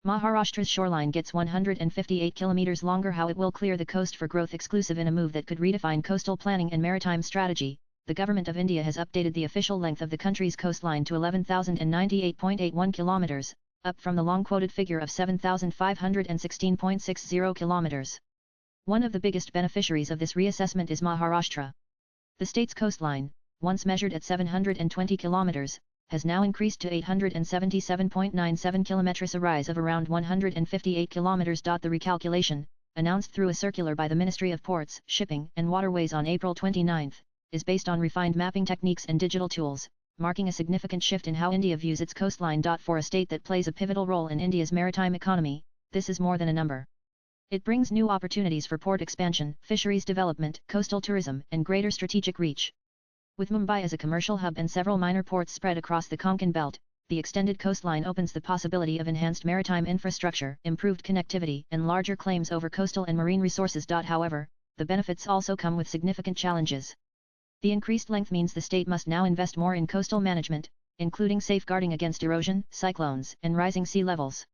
Maharashtra's shoreline gets 158 kilometers longer. How it will clear the coast for growth exclusive in a move that could redefine coastal planning and maritime strategy. The Government of India has updated the official length of the country's coastline to 11,098.81 kilometers, up from the long-quoted figure of 7,516.60 kilometers. One of the biggest beneficiaries of this reassessment is Maharashtra. The state's coastline, once measured at 720 kilometers, has now increased to 877.97 kilometers, a rise of around 158 kilometers. The recalculation, announced through a circular by the Ministry of Ports, Shipping and Waterways on April 29, is based on refined mapping techniques and digital tools, marking a significant shift in how India views its coastline. For a state that plays a pivotal role in India's maritime economy, this is more than a number. It brings new opportunities for port expansion, fisheries development, coastal tourism, and greater strategic reach. With Mumbai as a commercial hub and several minor ports spread across the Konkan belt, the extended coastline opens the possibility of enhanced maritime infrastructure, improved connectivity, and larger claims over coastal and marine resources. However, the benefits also come with significant challenges. The increased length means the state must now invest more in coastal management, including safeguarding against erosion, cyclones, and rising sea levels.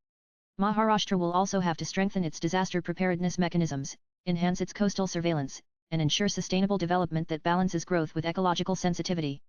Maharashtra will also have to strengthen its disaster preparedness mechanisms, enhance its coastal surveillance, and ensure sustainable development that balances growth with ecological sensitivity.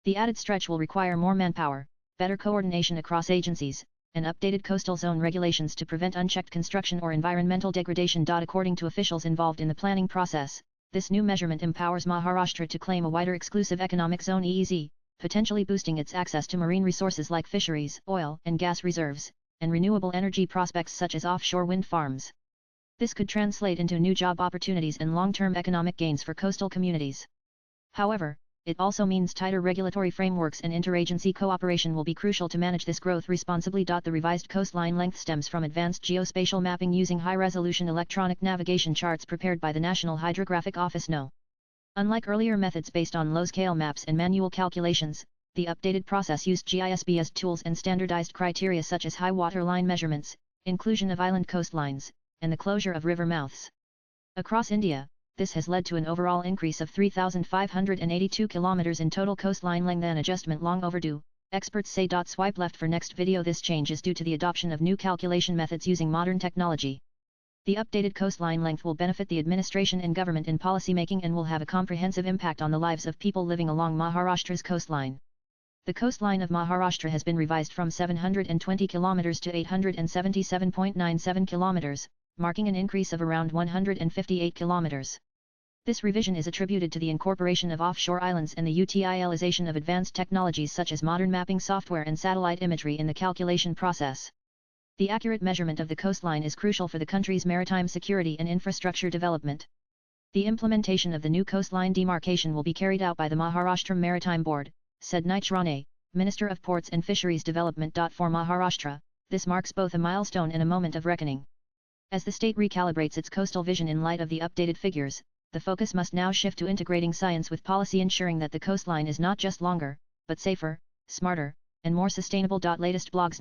The added stretch will require more manpower, better coordination across agencies, and updated coastal zone regulations to prevent unchecked construction or environmental degradation. According to officials involved in the planning process, this new measurement empowers Maharashtra to claim a wider exclusive economic zone (EEZ), potentially boosting its access to marine resources like fisheries, oil and gas reserves, and renewable energy prospects such as offshore wind farms. This could translate into new job opportunities and long-term economic gains for coastal communities. However, it also means tighter regulatory frameworks and interagency cooperation will be crucial to manage this growth responsibly. The revised coastline length stems from advanced geospatial mapping using high-resolution electronic navigation charts prepared by the National Hydrographic Office (NO). Unlike earlier methods based on low-scale maps and manual calculations, the updated process used GIS-based tools and standardized criteria such as high water line measurements, inclusion of island coastlines, and the closure of river mouths. Across India, this has led to an overall increase of 3,582 kilometers in total coastline length, an adjustment long overdue, experts say. Swipe left for next video. This change is due to the adoption of new calculation methods using modern technology. The updated coastline length will benefit the administration and government in policymaking and will have a comprehensive impact on the lives of people living along Maharashtra's coastline. The coastline of Maharashtra has been revised from 720 kilometers to 877.97 kilometers, marking an increase of around 158 kilometers. This revision is attributed to the incorporation of offshore islands and the utilization of advanced technologies such as modern mapping software and satellite imagery in the calculation process. The accurate measurement of the coastline is crucial for the country's maritime security and infrastructure development. The implementation of the new coastline demarcation will be carried out by the Maharashtra Maritime Board, said Nitesh Rane, Minister of Ports and Fisheries Development. For Maharashtra, this marks both a milestone and a moment of reckoning. As the state recalibrates its coastal vision in light of the updated figures, the focus must now shift to integrating science with policy, ensuring that the coastline is not just longer, but safer, smarter, and more sustainable. Latest blogs.